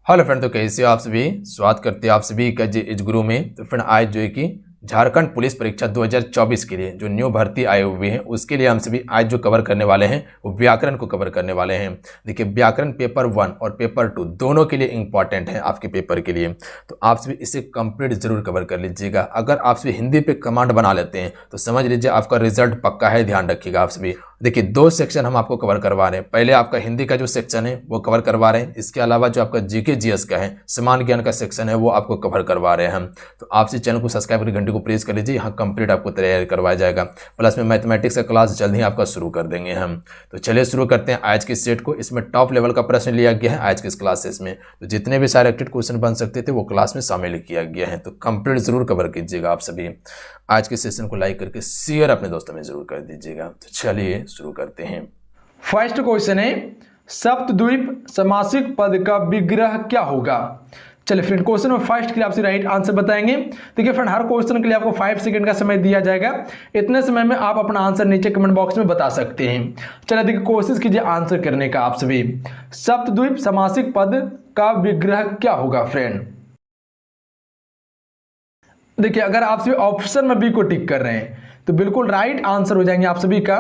Hello friend, तो कैसे हो आप सभी। स्वागत करते हैं आप सभी का जी इस गुरु में। तो फ्रेंड आज जो है कि झारखंड पुलिस परीक्षा 2024 के लिए जो न्यू भर्ती आए हुए हैं उसके लिए हम सभी आज जो कवर करने वाले हैं वो व्याकरण को कवर करने वाले हैं। देखिए व्याकरण पेपर 1 और पेपर 2 दोनों के लिए इंपॉर्टेंट है आपके पेपर के लिए, तो आप सभी इसे कंप्लीट जरूर कवर कर लीजिएगा। अगर आप सभी हिंदी पे कमांड बना लेते हैं तो समझ लीजिए आपका रिजल्ट पक्का है, ध्यान रखिएगा आप सभी। देखिए दो सेक्शन हम आपको कवर करवा रहे हैं। पहले आपका हिंदी का जो सेक्शन है वो कवर करवा रहे हैं, इसके अलावा जो आपका जीके जीएस का है, समान ज्ञान का सेक्शन है, वो आपको कवर करवा रहे हैं हम। तो आपसे चैनल को सब्सक्राइब करके घंटे को प्रेस कर लीजिए, यहाँ कंप्लीट आपको तैयारी करवाया जाएगा। प्लस में मैथमेटिक्स का क्लास जल्द ही आपका शुरू कर देंगे हम। तो चलिए शुरू करते हैं आज की सेट को। इसमें टॉप लेवल का प्रश्न लिया गया है आज के इस क्लासेस में, तो जितने भी सारे क्वेश्चन बन सकते थे वो क्लास में शामिल किया गया है, तो कंप्लीट जरूर कवर कीजिएगा आप सभी। आज के सेशन को लाइक करके शेयर अपने दोस्तों में जरूर कर दीजिएगा। तो चलिए शुरू करते हैं। फर्स्ट क्वेश्चन है सप्तद्वीप समासिक पद का विग्रह क्या होगा। चलिए फ्रेंड क्वेश्चन में फर्स्ट के लिए आपसे राइट आंसर बताएंगे। देखिए फ्रेंड हर क्वेश्चन के लिए आपको 5 सेकंड का समय दिया जाएगा। इतने समय में आप अपना आंसर नीचे कमेंट बॉक्स में बता सकते हैं। चलिए देखिए कोशिश कीजिए आंसर करने का आप सभी। सप्तद्वीप समासिक पद का विग्रह क्या होगा फ्रेंड। देखिए अगर आप सभी ऑप्शन में बी को टिक कर रहे हैं तो बिल्कुल राइट आंसर हो जाएंगे आप सभी का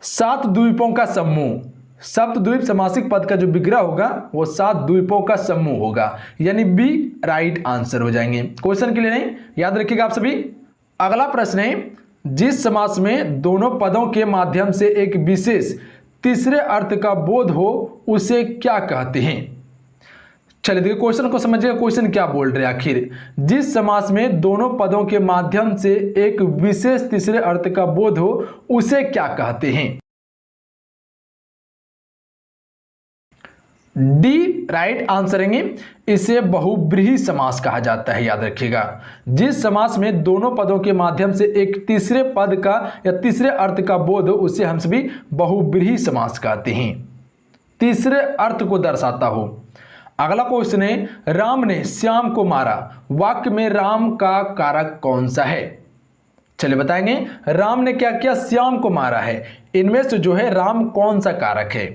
7 द्वीपों का समूह। सप्तद्वीप समासिक पद का जो विग्रह होगा वो 7 द्वीपों का समूह होगा, यानी बी राइट आंसर हो जाएंगे। क्वेश्चन के लिए नहीं, याद रखिएगा आप सभी। अगला प्रश्न है जिस समास में दोनों पदों के माध्यम से एक विशेष तीसरे अर्थ का बोध हो उसे क्या कहते हैं। चलिए देखिए क्वेश्चन को समझिएगा, क्वेश्चन क्या बोल रहे हैं आखिर। जिस समास में दोनों पदों के माध्यम से एक विशेष तीसरे अर्थ का बोध हो उसे क्या कहते हैं। डी राइट आंसर है। इसे बहुब्रीहि समास कहा जाता है, याद रखिएगा। जिस समास में दोनों पदों के माध्यम से एक तीसरे पद का या तीसरे अर्थ का बोध हो उसे हम सभी बहुब्रीहि समास कहते हैं, तीसरे अर्थ को दर्शाता हो। अगला क्वेश्चन है राम ने श्याम को मारा। वाक्य में राम का कारक कौन सा है। चलिए बताएंगे राम ने क्या किया, श्याम को मारा है। इनमें से जो है राम कौन सा कारक है।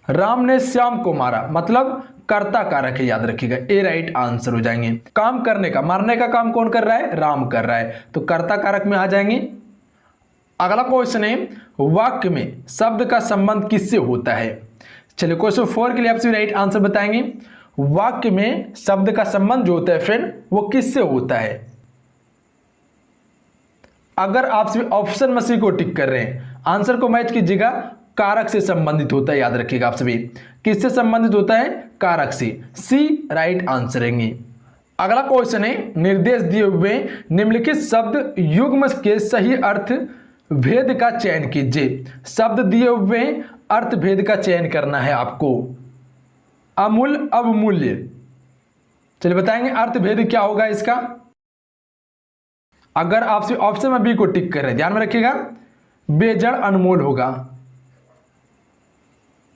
राम ने श्याम को मारा मतलब कर्ता कारक है, याद रखिएगा। ए राइट आंसर हो जाएंगे। काम करने का, मारने का काम कौन कर रहा है, राम कर रहा है, तो कर्ता कारक में आ जाएंगे। अगला क्वेश्चन है वाक्य में शब्द का संबंध किससे होता है। चलिए क्वेश्चन 4 के लिए आपसे राइट आंसर बताएंगे। वाक्य में शब्द का संबंध जो होता है फ्रेंड वो किससे होता है। अगर आप सभी ऑप्शन में सी को टिक कर रहे हैं आंसर को मैच कीजिएगा। कारक से संबंधित होता है, याद रखिएगा आप सभी। किससे संबंधित होता है, कारक से। सी राइट आंसर है। अगला क्वेश्चन है निर्देश दिए हुए निम्नलिखित शब्द युग्म के सही अर्थ भेद का चयन कीजिए। शब्द दिए हुए अर्थ भेद का चयन करना है आपको। अमूल अवमूल्य। चलिए बताएंगे अर्थ भेद क्या होगा इसका। अगर आपसे ऑप्शन में बी को टिक कर रहे हैं ध्यान में रखिएगा, बेजड़ अनमोल होगा।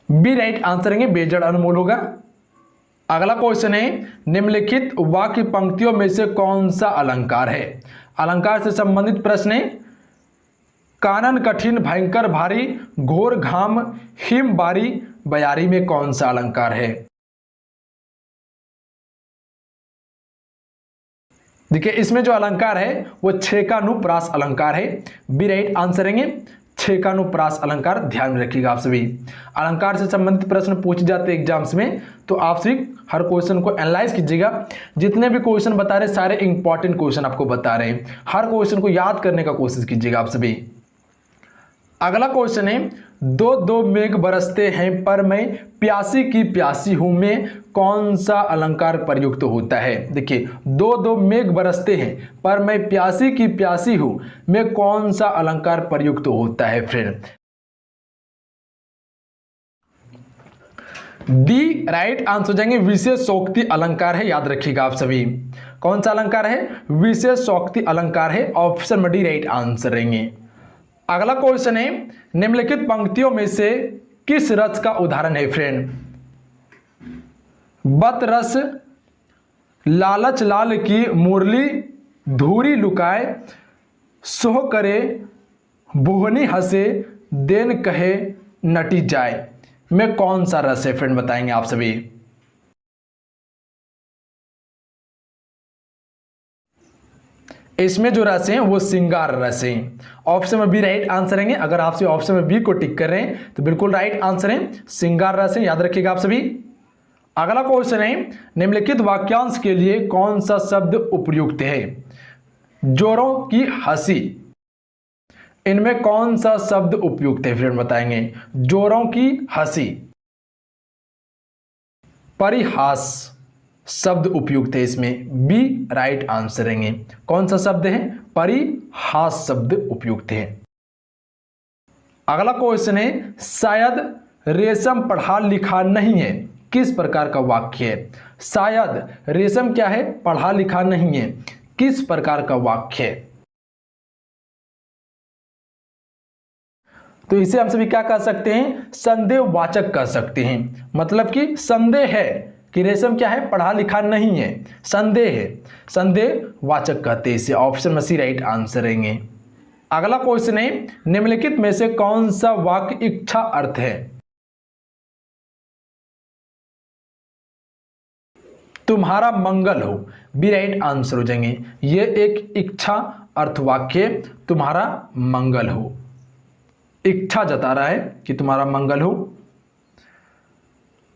बी राइट आंसर है, बेजड़ अनमोल होगा। अगला क्वेश्चन है निम्नलिखित वाक्य पंक्तियों में से कौन सा अलंकार है। अलंकार से संबंधित प्रश्न है। कानन कठिन भयंकर भारी घोर घाम हिम बारी बयारी में कौन सा अलंकार है। देखिए इसमें जो अलंकार है वो छेकानुप्रास अलंकार है। बी राइट आंसर है, छेकानुप्रास अलंकार। ध्यान में रखिएगा आप सभी। अलंकार से संबंधित प्रश्न पूछे जाते हैं एग्जाम्स में, तो आप सभी हर क्वेश्चन को एनालाइज कीजिएगा। जितने भी क्वेश्चन बता रहे सारे इंपॉर्टेंट क्वेश्चन आपको बता रहे हैं, हर क्वेश्चन को याद करने का कोशिश कीजिएगा आप सभी। अगला क्वेश्चन है दो दो मेघ बरसते हैं पर मैं प्यासी की प्यासी हूं में कौन सा अलंकार प्रयुक्त होता है। देखिए दो दो मेघ बरसते हैं पर मैं प्यासी की प्यासी हूं में कौन सा अलंकार प्रयुक्त होता है फ्रेंड। डी राइट आंसर हो जाएंगे, विशेषोक्ति अलंकार है, याद रखिएगा आप सभी। कौन सा अलंकार है, विशेषोक्ति अलंकार है। ऑप्शन में डी राइट आंसर रहेंगे। अगला क्वेश्चन है निम्नलिखित पंक्तियों में से किस रस का उदाहरण है फ्रेंड। बत रस, लालच लाल की मुरली धूरी लुकाए, सोह करे भुवनी हंसे देन कहे नटी जाए में कौन सा रस है फ्रेंड, बताएंगे आप सभी। इसमें जो रस है वो श्रृंगार रस है। ऑप्शन में बी राइट आंसर है। अगर आपसे ऑप्शन में बी को टिक कर रहे हैं तो बिल्कुल राइट आंसर है, श्रृंगार रस है, याद रखिएगा आप सभी। अगला क्वेश्चन है, निम्नलिखित वाक्यांश के लिए कौन सा शब्द उपयुक्त है। जोरों की हंसी, इनमें कौन सा शब्द उपयुक्त है फ्रेंड, बताएंगे। जोरों की हंसी। परिहास शब्द उपयुक्त है, इसमें बी राइट आंसर है। कौन सा शब्द है, परिहास शब्द उपयुक्त है। अगला क्वेश्चन है, शायद रेशम पढ़ा लिखा नहीं है, किस प्रकार का वाक्य है। शायद रेशम क्या है, पढ़ा लिखा नहीं है, किस प्रकार का वाक्य है। तो इसे हम सभी क्या कह सकते हैं, संदेहवाचक कह सकते हैं। मतलब कि संदेह है कि रेशम क्या है, पढ़ा लिखा नहीं है, संदेह है, संदेहवाचक कहते हैं इसे। ऑप्शन में सी राइट आंसर रहेंगे। अगला क्वेश्चन है, निम्नलिखित में से कौन सा वाक्य इच्छा अर्थ है। तुम्हारा मंगल हो, बी राइट आंसर हो जाएंगे। ये एक इच्छा अर्थ वाक्य, तुम्हारा मंगल हो, इच्छा जता रहा है कि तुम्हारा मंगल हो।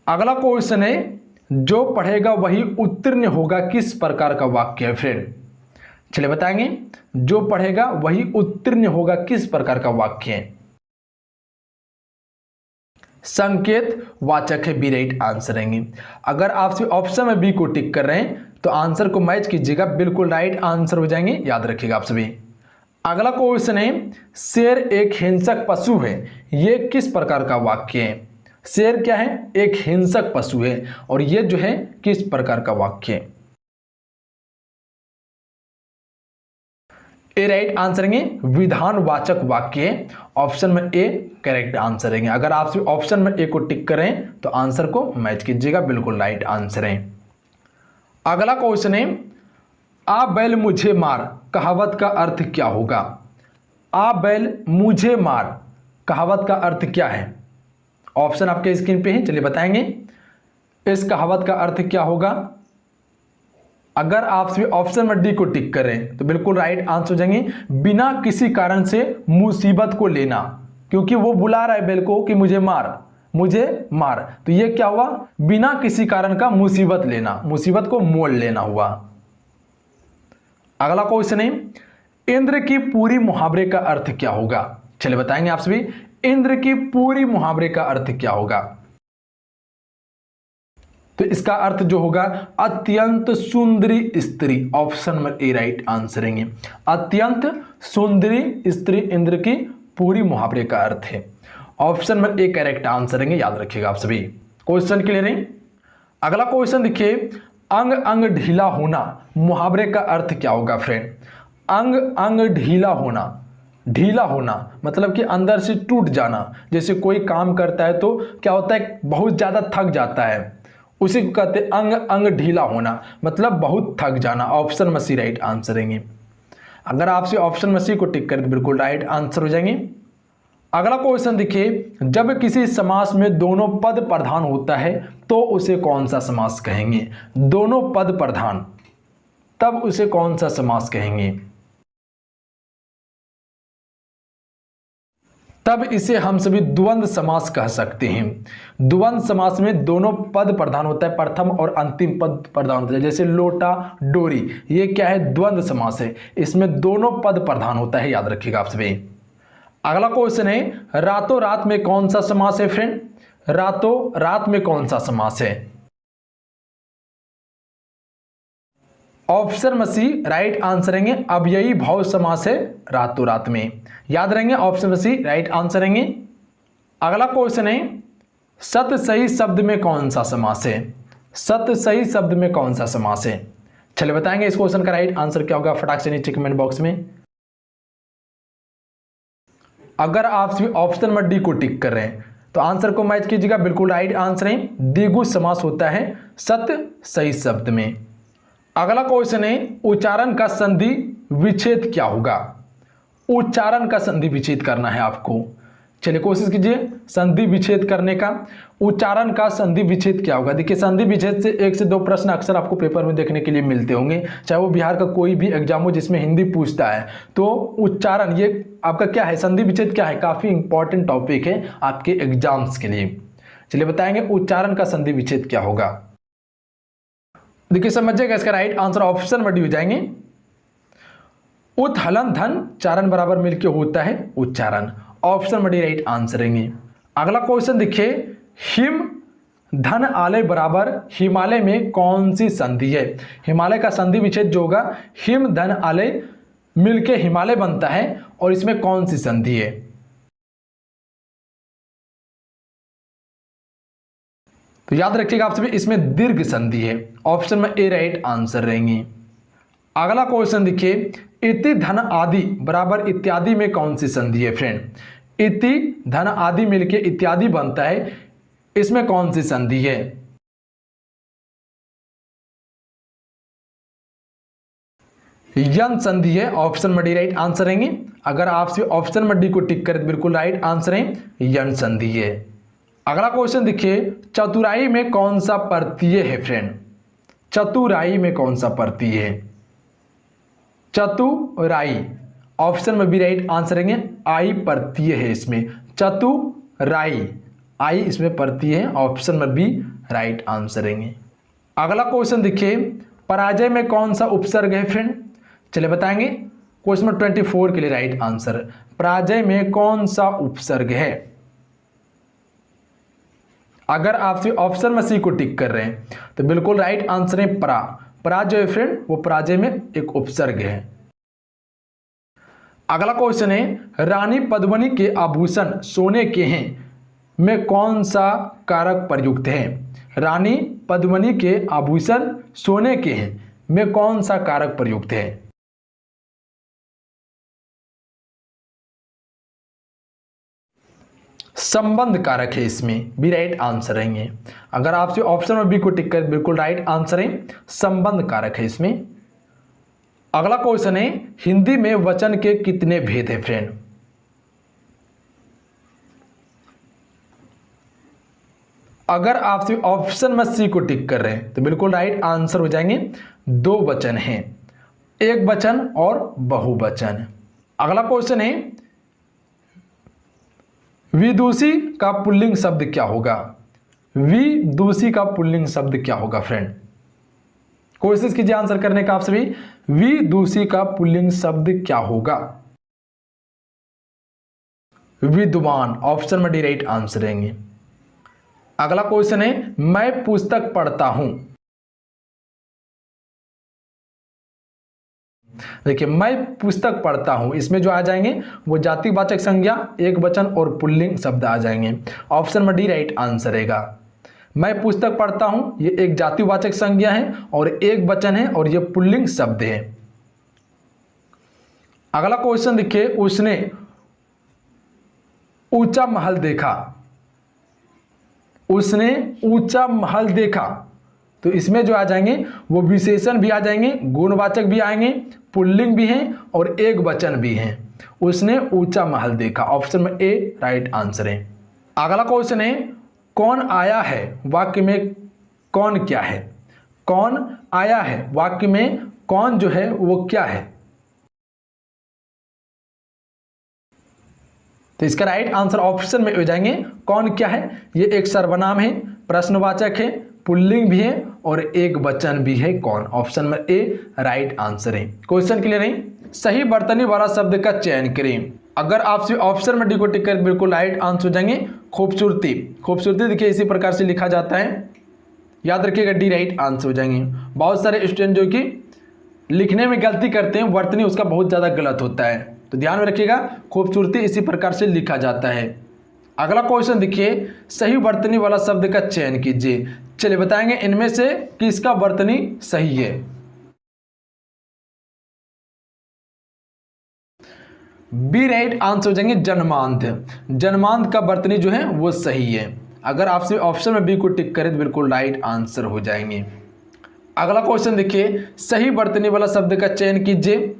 अगला क्वेश्चन है, जो पढ़ेगा वही उत्तीर्ण होगा, किस प्रकार का वाक्य है फ्रेंड। चलिए बताएंगे, जो पढ़ेगा वही उत्तीर्ण होगा, किस प्रकार का वाक्य है। संकेत वाचक है, बी राइट आंसर रहेंगे। अगर आपसे ऑप्शन में बी को टिक कर रहे हैं तो आंसर को मैच कीजिएगा, बिल्कुल राइट आंसर हो जाएंगे, याद रखिएगा आप सभी। अगला क्वेश्चन है, शेर एक हिंसक पशु है, यह किस प्रकार का वाक्य है। शेर क्या है, एक हिंसक पशु है, और यह जो है किस प्रकार का वाक्य है। ए राइट आंसर है, विधानवाचक वाक्य है। ऑप्शन में ए करेक्ट आंसर है। अगर आप ऑप्शन में ए को टिक करें तो आंसर को मैच कीजिएगा, बिल्कुल राइट आंसर है। अगला क्वेश्चन है, आ बैल मुझे मार कहावत का अर्थ क्या होगा। आ बैल मुझे मार कहावत का अर्थ क्या है। ऑप्शन आपके स्क्रीन पे है, चलिए बताएंगे इस कहावत का अर्थ क्या होगा। अगर आप सभी ऑप्शन में डी को टिक करें तो बिल्कुल राइट आंसर हो जाएंगे, बिना किसी कारण से मुसीबत को लेना, क्योंकि वो बुला रहा है बैल को कि मुझे मार, मुझे मार, तो ये क्या हुआ, बिना किसी कारण का मुसीबत लेना, मुसीबत को मोल लेना हुआ। अगला क्वेश्चन है, इंद्र की पूरी मुहावरे का अर्थ क्या होगा। चलिए बताएंगे आप सभी, इंद्र की पूरी मुहावरे का अर्थ क्या होगा। तो इसका अर्थ जो होगा, अत्यंत सुंदरी स्त्री। ऑप्शन में ए राइट आंसर है। अत्यंत सुंदरी स्त्री इंद्र की पूरी मुहावरे का अर्थ है। ऑप्शन में ए करेक्ट आंसर है, याद रखिएगा आप सभी। क्वेश्चन क्लियर है। अगला क्वेश्चन देखिए, अंग अंग ढीला होना मुहावरे का अर्थ क्या होगा फ्रेंड। अंग अंग ढीला होना, ढीला होना मतलब कि अंदर से टूट जाना। जैसे कोई काम करता है तो क्या होता है, बहुत ज़्यादा थक जाता है, उसी को कहते हैं अंग अंग ढीला होना, मतलब बहुत थक जाना। ऑप्शन में सी राइट आंसर है। अगर आपसे ऑप्शन में सी को टिक करें तो बिल्कुल राइट आंसर हो जाएंगे। अगला क्वेश्चन देखिए, जब किसी समास में दोनों पद प्रधान होता है तो उसे कौन सा समास कहेंगे। दोनों पद प्रधान, तब उसे कौन सा समास कहेंगे। तब इसे हम सभी द्वंद्व समास कह सकते हैं। द्वंद्व समास में दोनों पद प्रधान होता है, प्रथम और अंतिम पद प्रधान होता है। जैसे लोटा डोरी, ये क्या है, द्वंद्व समास है, इसमें दोनों पद प्रधान होता है, याद रखिएगा आप सभी। अगला क्वेश्चन है, रातों रात में कौन सा समास है फ्रेंड। रातों रात में कौन सा समास है। ऑप्शन में सी राइट आंसर रहेंगे, अव्ययी भाव समास है रातों रात में, याद रहेंगे। ऑप्शन में सी राइट आंसर रहेंगे। अगला क्वेश्चन है, सत सही शब्द में कौन सा समास है। सत सही शब्द में कौन सा समास है। चलिए बताएंगे इस क्वेश्चन का राइट आंसर क्या होगा, फटाक से नीचे कमेंट बॉक्स में। अगर आप सभी ऑप्शन में डी को टिक कर रहे हैं तो आंसर को मैच कीजिएगा, बिल्कुल राइट आंसर है। द्विगु समास होता है सत सही शब्द में। अगला क्वेश्चन है, उच्चारण का संधि विच्छेद क्या होगा। उच्चारण का संधि विच्छेद करना है आपको। चलिए कोशिश कीजिए संधि विच्छेद करने का। उच्चारण का संधि विच्छेद क्या होगा? देखिए संधि विच्छेद से 1 से 2 प्रश्न अक्सर आपको पेपर में देखने के लिए मिलते होंगे, चाहे वो बिहार का कोई भी एग्जाम हो जिसमें हिंदी पूछता है। तो उच्चारण ये आपका क्या है, संधि विच्छेद क्या है, काफी इंपॉर्टेंट टॉपिक है आपके एग्जाम्स के लिए। चलिए बताएंगे उच्चारण का संधि विच्छेद क्या होगा। देखिए समझिएगा, इसका राइट आंसर ऑप्शन में डी हो जाएंगे। उत हलन धन चारण बराबर मिलके होता है उच्चारण, ऑप्शन में डी राइट आंसर रहेंगे। अगला क्वेश्चन देखिए, हिम धन आलय बराबर हिमालय में कौन सी संधि है? हिमालय का संधि विच्छेद जो होगा, हिम धन आलय मिलके हिमालय बनता है, और इसमें कौन सी संधि है? तो याद रखिएगा आप सभी, इसमें दीर्घ संधि है, ऑप्शन में ए राइट आंसर रहेंगे। अगला क्वेश्चन देखिए, इति धन आदि बराबर इत्यादि में कौन सी संधि है फ्रेंड? इति धन आदि मिलके इत्यादि बनता है, इसमें कौन सी संधि है? यन संधि है, ऑप्शन में डी राइट आंसर रहेंगे। अगर आपसे ऑप्शन में डी को टिक करें तो बिल्कुल राइट आंसर है, यन संधि है। अगला क्वेश्चन देखिए, चतुराई में कौन सा प्रत्यय है फ्रेंड? चतुराई में कौन सा प्रत्यय है? चतुराई, ऑप्शन में बी राइट आंसर रहेंगे, आई प्रत्यय है इसमें, चतुराई आई इसमें प्रत्यय है, ऑप्शन में बी राइट आंसर रहेंगे। अगला क्वेश्चन देखिए, पराजय में कौन सा उपसर्ग है फ्रेंड? चलिए बताएंगे, क्वेश्चन नंबर 24 के लिए राइट आंसर, पराजय में कौन सा उपसर्ग है? अगर आप ऑप्शन में सी को टिक कर रहे हैं तो बिल्कुल राइट आंसर है परा। परा जो है फ्रेंड वो पराजय में एक उपसर्ग है। अगला क्वेश्चन है, रानी पद्मिनी के आभूषण सोने के हैं में कौन सा कारक प्रयुक्त है? रानी पद्मिनी के आभूषण सोने के हैं में कौन सा कारक प्रयुक्त है? संबंध कारक है, इसमें बी राइट आंसर रहेंगे। अगर आपसे ऑप्शन में बी को टिक कर बिल्कुल राइट आंसर है, संबंध कारक है इसमें। अगला क्वेश्चन है, हिंदी में वचन के कितने भेद हैं फ्रेंड? अगर आपसे ऑप्शन में सी को टिक कर रहे हैं तो बिल्कुल राइट आंसर हो जाएंगे, 2 वचन हैं, एक वचन और बहुवचन। अगला क्वेश्चन है, विदुषी का पुल्लिंग शब्द क्या होगा? विदुषी का पुल्लिंग शब्द क्या होगा फ्रेंड? कोशिश कीजिए आंसर करने का आप सभी। विदुषी का पुल्लिंग शब्द क्या होगा? विद्वान, ऑप्शन में डी राइट आंसर रहेंगे। अगला क्वेश्चन है, मैं पुस्तक पढ़ता हूं। देखिए मैं पुस्तक पढ़ता हूं, इसमें जो आ जाएंगे वो जातिवाचक संज्ञा, एक वचन और पुल्लिंग शब्द आ जाएंगे, ऑप्शन में डी राइट आंसर रहेगा। मैं पुस्तक पढ़ता हूं ये एक जातिवाचक संज्ञा है और एक वचन है और ये पुल्लिंग शब्द है। अगला क्वेश्चन देखिए, उसने ऊंचा महल देखा। उसने ऊंचा महल देखा, तो इसमें जो आ जाएंगे वो विशेषण भी आ जाएंगे, गुणवाचक भी आएंगे, पुल्लिंग भी हैं और एक वचन भी हैं। उसने ऊंचा महल देखा, ऑप्शन में ए राइट आंसर है। अगला क्वेश्चन है, कौन आया है वाक्य में कौन क्या है? कौन आया है वाक्य में कौन जो है वो क्या है? तो इसका राइट आंसर ऑप्शन में हो जाएंगे, कौन क्या है? ये एक सर्वनाम है, प्रश्नवाचक है, पुल्लिंग भी है और एक वचन भी है, कौन? ऑप्शन में ए राइट आंसर है। क्वेश्चन क्लियर है? सही वर्तनी वाला शब्द का चयन करें। अगर आपसे ऑप्शन में डी को टिक कर बिल्कुल राइट आंसर हो जाएंगे, खूबसूरती। खूबसूरती देखिए इसी प्रकार से लिखा जाता है, याद रखिएगा डी राइट आंसर हो जाएंगे। बहुत सारे स्टूडेंट जो कि लिखने में गलती करते हैं, वर्तनी उसका बहुत ज़्यादा गलत होता है, तो ध्यान में रखिएगा, खूबसूरती इसी प्रकार से लिखा जाता है। अगला क्वेश्चन देखिए, सही वर्तनी वाला शब्द का चयन कीजिए। चलिए बताएंगे इनमें से किसका वर्तनी सही है। बी राइट आंसर हो जाएंगे, जन्मांध। जन्मांध का वर्तनी जो है वो सही है। अगर आपसे ऑप्शन में बी को टिक करें तो बिल्कुल राइट आंसर हो जाएंगे। अगला क्वेश्चन देखिए, सही वर्तनी वाला शब्द का चयन कीजिए।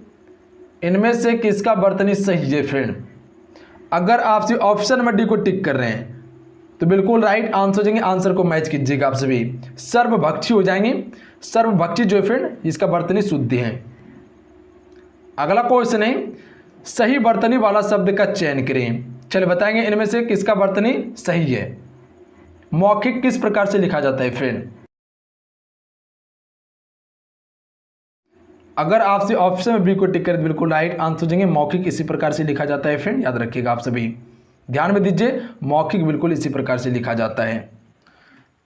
इनमें से किसका वर्तनी सही है फ्रेंड? अगर आपसे ऑप्शन नंबर डी को टिक कर रहे हैं तो बिल्कुल राइट आंसर हो जाएंगे। आंसर को मैच कीजिएगा आप सभी। सर्वभक्षी हो जाएंगे। सर्वभक्षी जो है फ्रेंड इसका वर्तनी शुद्धि है। अगला क्वेश्चन है सही वर्तनी वाला शब्द का चयन करें। चलिए बताएंगे इनमें से किसका वर्तनी सही है। मौखिक किस प्रकार से लिखा जाता है फ्रेंड। अगर आपसे ऑप्शन में बी को टिक करें बिल्कुल राइट आंसर हो जाएंगे। मौखिक इसी प्रकार से लिखा जाता है फ्रेंड, याद रखिएगा आप सभी, ध्यान में दीजिए। मौखिक बिल्कुल इसी प्रकार से लिखा जाता है।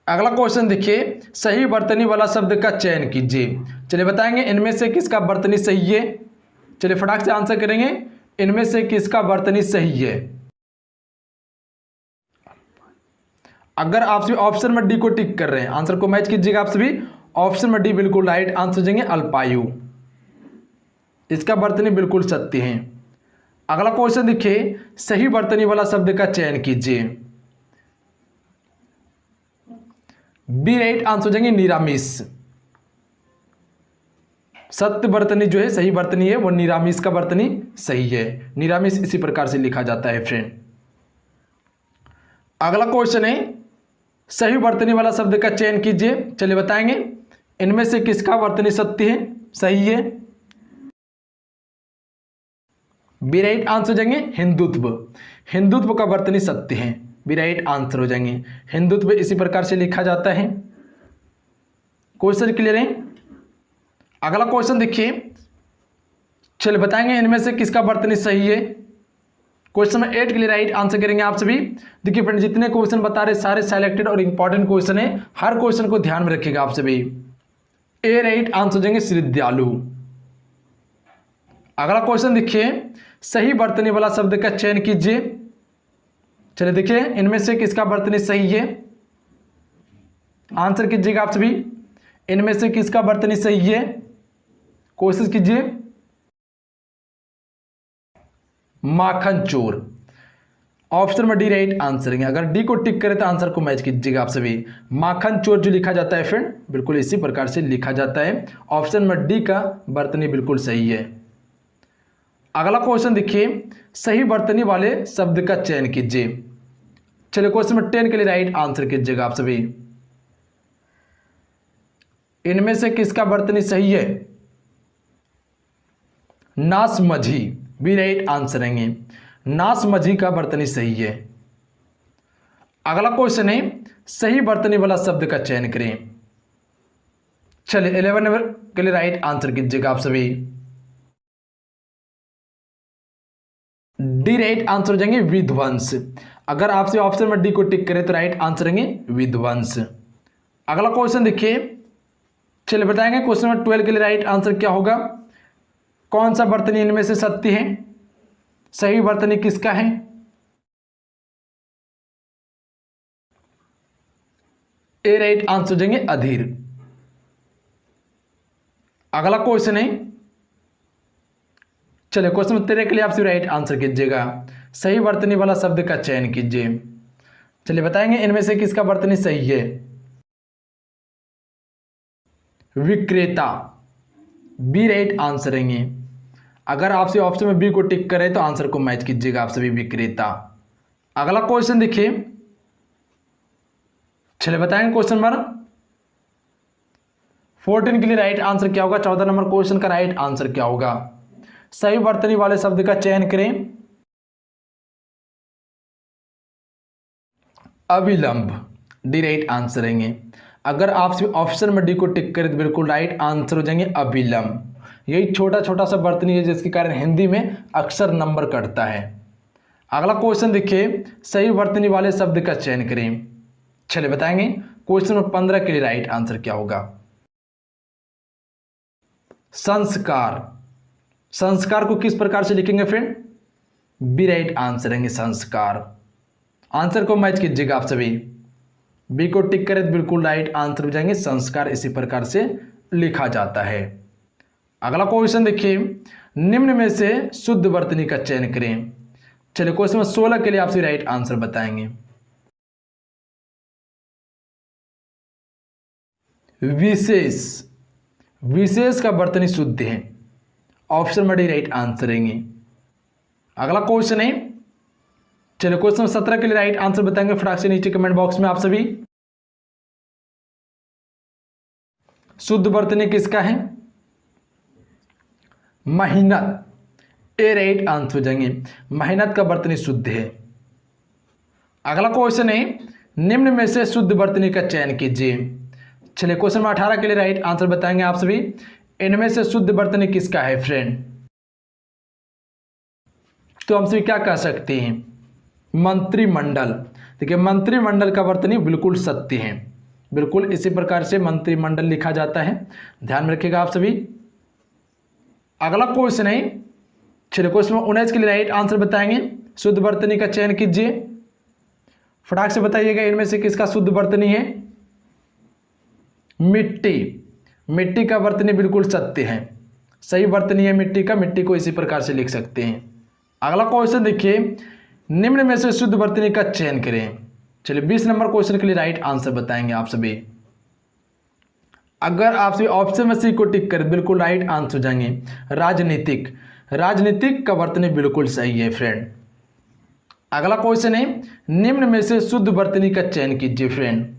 अगला क्वेश्चन देखिए सही वर्तनी वाला शब्द का चयन कीजिए। चलिए बताएंगे इनमें से किसका वर्तनी सही है। चलिए फटाक से आंसर करेंगे। इनमें से किसका वर्तनी सही है। अगर आपसे ऑप्शन में डी को टिक कर रहे हैं आंसर को मैच कीजिएगा आप सभी। ऑप्शन में डी बिल्कुल राइट आंसर हो जाएंगे। अल्पायु इसका वर्तनी बिल्कुल सत्य है। अगला क्वेश्चन देखिए सही वर्तनी वाला शब्द का चयन कीजिए। बी राइट आंसर हो जाएंगे निरामिष। सत्य वर्तनी जो है सही वर्तनी है वो निरामिष का वर्तनी सही है। निरामिष इसी प्रकार से लिखा जाता है फ्रेंड। अगला क्वेश्चन है सही वर्तनी वाला शब्द का चयन कीजिए। चलिए बताएंगे इनमें से किसका वर्तनी सत्य है, सही है। बी राइट आंसर हो जाएंगे हिंदुत्व। हिंदुत्व का वर्तनी सत्य है। बी राइट आंसर हो जाएंगे। हिंदुत्व इसी प्रकार से लिखा जाता है। क्वेश्चन क्लियर है। अगला क्वेश्चन देखिए। चलिए बताएंगे इनमें से किसका वर्तनी सही है। क्वेश्चन में 8 के लिए राइट आंसर करेंगे आप सभी। देखिए फ्रेंड जितने क्वेश्चन बता रहे सारे सिलेक्टेड और इंपॉर्टेंट क्वेश्चन है। हर क्वेश्चन को ध्यान में रखिएगा आप सभी। ए राइट आंसर हो जाएंगे श्री दयालु। अगला क्वेश्चन देखिए सही वर्तनी वाला शब्द का चयन कीजिए। चलिए देखिए इनमें से किसका वर्तनी सही है। आंसर कीजिएगा आप सभी। इनमें से किसका वर्तनी सही है, कोशिश कीजिए। माखन चोर। ऑप्शन में डी राइट आंसर है। अगर डी को टिक करें तो आंसर को मैच कीजिएगा आप सभी। माखन चोर जो लिखा जाता है फ्रेंड बिल्कुल इसी प्रकार से लिखा जाता है। ऑप्शन में डी का वर्तनी बिल्कुल सही है। अगला क्वेश्चन देखिए सही वर्तनी वाले शब्द का चयन कीजिए। चलिए क्वेश्चन में 10 के लिए राइट आंसर कीजिएगा आप सभी। इनमें से किसका वर्तनी सही है। नासमझी। बी राइट आंसर है। नासमझी का वर्तनी सही है। अगला क्वेश्चन है सही वर्तनी वाला शब्द का चयन करें। चलिए 11 नंबर के लिए राइट आंसर कीजिएगा आप सभी। डी राइट आंसर हो जाएंगे विध्वंस। अगर आपसे ऑप्शन में डी को टिक करें तो राइट आंसर होंगे विध्वंस। अगला क्वेश्चन देखिए। चलिए बताएंगे क्वेश्चन नंबर 12 के लिए राइट आंसर क्या होगा। कौन सा वर्तनी इनमें से सत्य है, सही वर्तनी किसका है। ए राइट आंसर हो जाएंगे अधीर। अगला क्वेश्चन है। चलिए क्वेश्चन नंबर 13 के लिए आपसे राइट आंसर कीजिएगा। सही वर्तनी वाला शब्द का चयन कीजिए। चलिए बताएंगे इनमें से किसका वर्तनी सही है। विक्रेता। बी राइट आंसर है। अगर आपसे ऑप्शन में बी को टिक करें तो आंसर को मैच कीजिएगा आप सभी। विक्रेता। अगला क्वेश्चन देखिए। चलिए बताएंगे क्वेश्चन नंबर 14 के लिए राइट आंसर क्या होगा। 14 नंबर क्वेश्चन का राइट आंसर क्या होगा। सही वर्तनी वाले शब्द का चयन करें। अविलंब। डी राइट आंसर है। अगर आपसे ऑप्शन में डी को टिक करें तो बिल्कुल राइट आंसर हो जाएंगे अविलंब। यही छोटा छोटा सा वर्तनी है जिसके कारण हिंदी में अक्सर नंबर कटता है। अगला क्वेश्चन देखिए। सही वर्तनी वाले शब्द का चयन करें। चलिए बताएंगे क्वेश्चन नंबर 15 के लिए राइट आंसर क्या होगा। संस्कार। संस्कार को किस प्रकार से लिखेंगे फ्रेंड। बी राइट आंसर है संस्कार। आंसर को मैच कीजिएगा आप सभी। बी को टिक करें तो बिल्कुल राइट आंसर हो जाएंगे संस्कार इसी प्रकार से लिखा जाता है। अगला क्वेश्चन देखिए। निम्न में से शुद्ध वर्तनी का चयन करें। चलिए क्वेश्चन 16 के लिए आपसे राइट आंसर बताएंगे। विशेष। विशेष का वर्तनी शुद्ध है। ऑप्शन में डी राइट आंसर है। अगला क्वेश्चन है। चलिए क्वेश्चन नंबर 17 के लिए राइट आंसर बताएंगे फटाक से नीचे कमेंट बॉक्स में आप सभी। शुद्ध वर्तनी किसका है? मेहनत, ए राइट आंसर हो जाएंगे। मेहनत का वर्तनी शुद्ध है। अगला क्वेश्चन है निम्न में से शुद्ध वर्तनी का चयन कीजिए। चलिए क्वेश्चन नंबर 18 के लिए राइट आंसर बताएंगे आप सभी। इनमें से शुद्ध वर्तनी किसका है फ्रेंड? तो हम सभी क्या कह सकते हैं? मंत्रिमंडल। देखिए मंत्रिमंडल का वर्तनी बिल्कुल सत्य है, बिल्कुल इसी प्रकार से मंत्रिमंडल लिखा जाता है, ध्यान में रखिएगा आप सभी। अगला क्वेश्चन है, चलिए क्वेश्चन नंबर 19 के लिए राइट आंसर बताएंगे। शुद्ध वर्तनी का चयन कीजिए, फटाक से बताइएगा इनमें से किसका शुद्ध वर्तनी है? मिट्टी। मिट्टी का वर्तनी बिल्कुल सत्य है, सही वर्तनी है मिट्टी का, मिट्टी को इसी प्रकार से लिख सकते हैं। अगला क्वेश्चन देखिए, निम्न में से शुद्ध वर्तनी का चयन करें। चलिए 20 नंबर क्वेश्चन के लिए राइट आंसर बताएंगे आप सभी। अगर आप सभी ऑप्शन में सी को टिक कर बिल्कुल राइट आंसर हो जाएंगे। राजनीतिक, राजनीतिक का वर्तनी बिल्कुल सही है फ्रेंड। अगला क्वेश्चन है निम्न में से शुद्ध वर्तनी का चयन कीजिए फ्रेंड।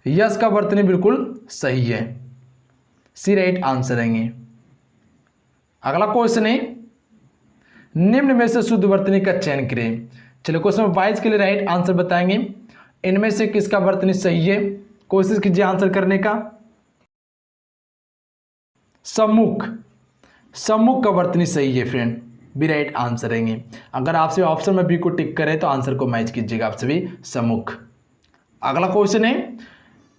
यस का वर्तनी बिल्कुल सही है, सी राइट आंसर रहेंगे। अगला क्वेश्चन है निम्न में से शुद्ध वर्तनी का चयन करें। चलिए क्वेश्चन नंबर 22 के लिए राइट आंसर बताएंगे। इनमें से किसका वर्तनी सही है? कोशिश कीजिए आंसर करने का। सम्मुख, सम्मुख का वर्तनी सही है फ्रेंड, बी राइट आंसर रहेंगे। अगर आपसे ऑप्शन में बी को टिक करें तो आंसर को मैच कीजिएगा आप सभी, सम्मुख। अगला क्वेश्चन है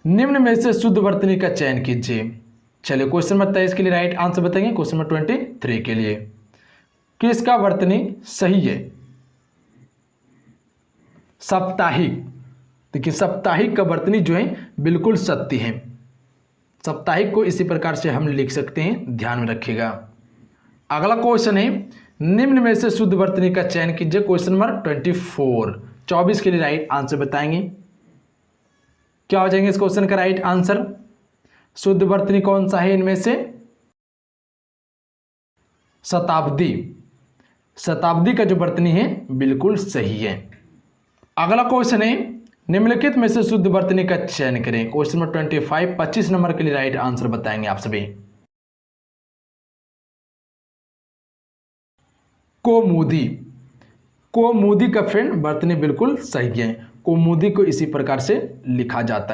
निम्न में से शुद्ध वर्तनी का चयन कीजिए। चलिए क्वेश्चन नंबर 23 के लिए राइट आंसर बताएंगे। क्वेश्चन नंबर 23 के लिए किसका वर्तनी सही है? साप्ताहिक। देखिए साप्ताहिक का वर्तनी जो है बिल्कुल सत्य है, साप्ताहिक को इसी प्रकार से हम लिख सकते हैं, ध्यान में रखिएगा। अगला क्वेश्चन है निम्न में से शुद्ध वर्तनी का चयन कीजिए। क्वेश्चन नंबर 24 के लिए राइट आंसर बताएंगे। क्या हो जाएंगे इस क्वेश्चन का राइट आंसर? शुद्ध वर्तनी कौन सा है इनमें से? शताब्दी, शताब्दी का जो वर्तनी है बिल्कुल सही है। अगला क्वेश्चन है निम्नलिखित में से शुद्ध वर्तनी का चयन करें। क्वेश्चन नंबर 25 नंबर के लिए राइट आंसर बताएंगे आप सभी। कोमुदी, कोमुदी का फ्रेंड वर्तनी बिल्कुल सही है, कोमुदी को इसी प्रकार से लिखा जाता है।